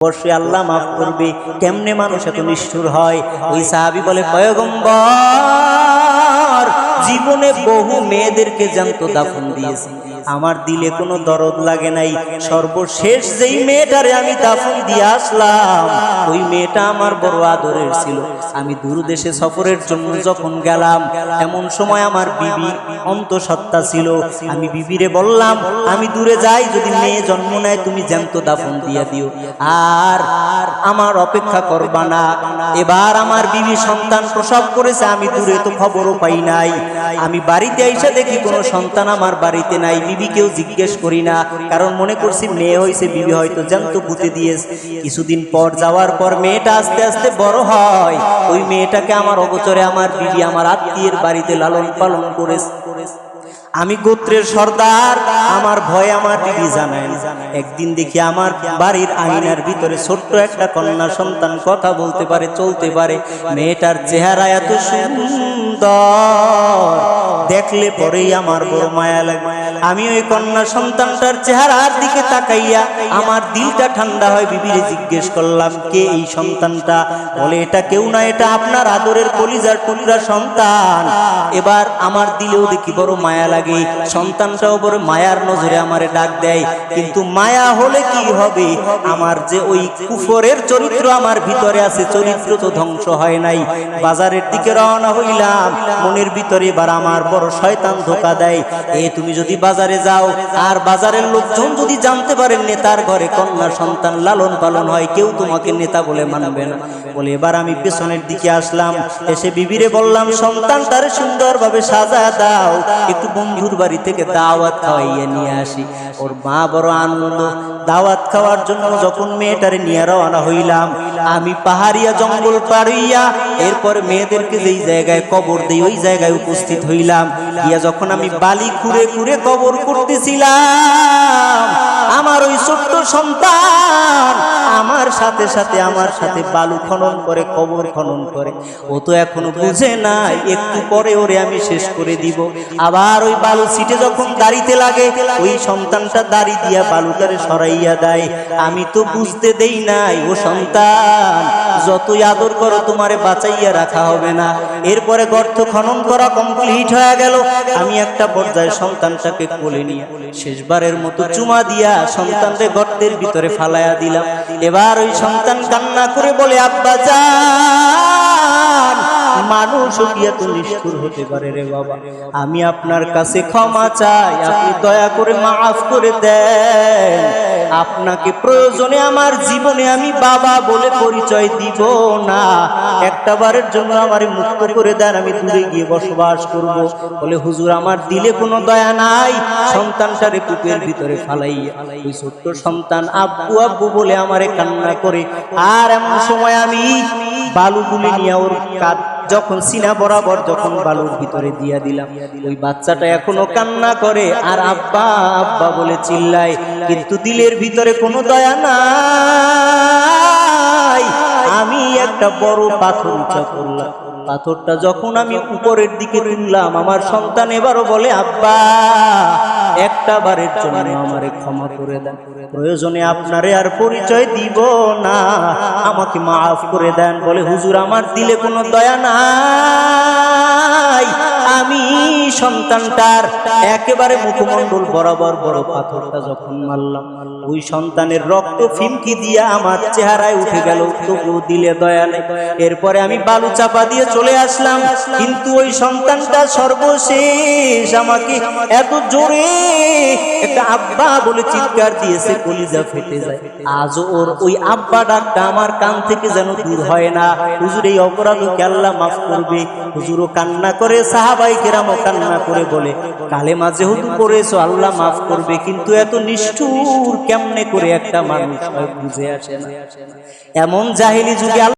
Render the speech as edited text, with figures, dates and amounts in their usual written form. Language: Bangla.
অবশ্যই আল্লাহ মাফ করবে। কেমনে মানুষ এত নিষ্ঠুর হয়? ওই সাহাবী বলে, পয়গম্বর, জীবনে বহু মেয়েদেরকে জ্যান্ত দাফন দিয়েছি, আমার দিলে কোনো দরদ লাগে নাই। সর্বশেষ যেই মেয়েটারে আমি দাফন দিয়ে আসলাম, ওই মেয়েটা আমার বড় আদরের ছিল। আমি দূর দেশে সফরের জন্য যখন গেলাম, এমন সময় আমার বিবি অন্তঃসত্ত্বা ছিল। আমি বিবিরে বললাম, আমি দূরে যাই, যদি মেয়ে জন্ম নেয় তুমি জ্যান্ত দাফন দিয়ে দিও, আর আমার অপেক্ষা করবা না। এবার আমার বিবি সন্তান প্রসব করেছে, আমি দূরে তো খবরও পাই নাই। আমি বাড়িতে এসে দেখি কোনো সন্তান আমার বাড়িতে নাই। বিবিকেও জিজ্ঞেস করি না, কারণ মনে করছি মেয়ে হয়েছে, বিবি হয়তো জ্যান্ত পুঁতে দিয়েছে। কিছুদিন পর যাওয়ার পর মেয়েটা আস্তে আস্তে বড় হয়। ওই মেয়েটাকে আমার অগোচরে আমার বিবি আমার আত্মীয়ের বাড়িতে লালন পালন করেছে। আমি গোত্রের সর্দার, আমার ভয় আমার বিবি জানায় না। একদিন দেখি আমার বাড়ির আঙিনার ভিতরে ছোট্ট একটা কন্যা সন্তান কথা বলতে পারে, চলতে পারে। মেয়েটার চেহারা এত সুন্দর, দেখলে পরেই আমার বড় মায়া লাগে। আমি ওই কন্যা সন্তানটার চেহারার দিকে তাকাইয়া আমার দিলটা ঠান্ডা হয়। বিবিরে জিজ্ঞেস করলাম, কে এই সন্তানটা? বলে, এটা কেউ না, এটা আপনার আদরের কলিজার টুকরা সন্তান। এবার আমার দিলেও দেখি বড় মায়া লাগে। সন্তানটাও বড় মায়ার নজরে আমারে ডাক দেয়। কিন্তু মায়া হলে কি হবে? আমার যে ওই কুফরের চরিত্র আমার ভিতরে আছে, চরিত্র তো ধ্বংস হয় নাই। বাজারের দিকে রওনা হইলাম, মনের ভিতরে এবার আমার বড় শয়তান ধোঁকা দেয়। তুমি যদি বাজারে যাও, আর বাজারের লোকজন যদি জানতে পারেন নেতার ঘরে কন্যা সন্তান লালন পালন হয়, কেউ তোমাকে নেতা বলে মানবে না। বলে, এবার আমি পেছনের দিকে আসলাম, এসে বিবিরে বললাম, সন্তানটারে সুন্দরভাবে সাজা দাও, একটু বন্ধুর বাড়ি থেকে দাওয়াত খাওয়াইয়া নিয়ে আসি। ওর মা বড় আনন্দ। দাওয়াত খাওয়ার জন্য যখন মেয়েটারে নিয়ে রওনা হইলাম, আমি পাহাড়িয়া জঙ্গল পাড়িয়া এরপর মেয়েদেরকে যেই জায়গায় কবর দেই ওই জায়গায় উপস্থিত হইলাম। গিয়া যখন আমি বালি খুঁড়ে খুঁড়ে কবর করতেছিলাম, আমার ওই ছোট্ট সন্তান আমার সাথে সাথে বালু খনন করে, কবর খনন করে। ও তো এখনো বুঝে না, একটু পরে ওরে আমি শেষ করে দিব। আবার ওই বালু সিটে যখন দাঁড়িতে লাগে, ওই সন্তানটা দাড়ি দিয়া বালুটারে সরাইয়া দেয়। আমি তো বুঝতে দেই নাই, ও সন্তান, যতই আদর করো তোমারে বাঁচাইয়া রাখা হবে না। এরপরে গর্ত খনন করা কমপ্লিট হয়ে গেল। আমি একটা পর্যায়ে সন্তানটাকে কোলে নিয়ে শেষবারের মতো চুমা দিয়া সন্তানকে গর্তের ভিতরে ফালাইয়া দিলাম। এবার ওই সন্তান কান্না করে বলে, আব্বা জান, মানুষও কি এত নিষ্ঠুর হতে পারে রে বাবা? আমি আপনার কাছে ক্ষমা চাই, আপনি দয়া করে মাফ করে দেন। আপনাকে প্রয়োজনে আমার জীবনে আমি বাবা বলে পরিচয় দিব না। একটা বারের জন্য আমারে মুক্ত করে দেন, আমি দূরে গিয়ে বসবাস করব। বলে, হুজুর, আমার দিলে কোনো দয়া নাই। সন্তানটারে কূপের ভিতরে ফালাইয়া ওই ছোট্ট সন্তান আব্বু আব্বু বলে আমারে কান্না করে। আর এমন সময় আমি বালুগুলি নিয়ে ওর কাঁধ যখন সিনা বরাবর যখন বালুর ভিতরে দিয়া দিলাম, ওই বাচ্চাটা এখনো কান্না করে আর আব্বা আব্বা বলে চিল্লায়, কিন্তু দিলের ভিতরে কোনো দয়া নাই। আমি একটা বড় পাথর উঁচা করলাম। পাথরটা যখন আমি উপরের দিকে তুললাম, আমার সন্তান এবারও বলে, আব্বা, একটা বারের জন্য আমারে ক্ষমা করে দেন, প্রয়োজনে আপনারে আর পরিচয় দিব না, আমাকে মাফ করে দেন। বলে, হুজুর, আমার দিলে কোনো দয়া নাই। আমি সন্তানটার একেবারে মুখমণ্ডল বরাবর বড় পাথরটা যখন মারলাম, ওই সন্তানের রক্ত ফিমকি দিয়া আমার চেহারায় উঠে গেল, তবুও দিলে দয়া নেই। এরপরে আমি বালু চাপা দিয়ে চলে আসলাম। কিন্তু ওই সন্তানটা সর্বশেষ আমাকে এত জোরে একটা আব্বা বলে চিৎকার দিয়েছে, কলিজা ফেটে যায়। আজও ওর ওই আব্বা ডাকটা আমার কান থেকে যেন দূর হয় না। হুজুর, এই অপরাধকে আল্লাহ মাফ করবে। হুজুরও কান্না করে, সাহাবায়ে কেরামও কান্না করে বলে, কালেমা যেহেতু পড়েছো আল্লাহ মাফ করবে, কিন্তু এত নিষ্ঠুর কেমনে করে একটা মানুষ হয় বুঝে আসে না। এমন জাহেলি যুগে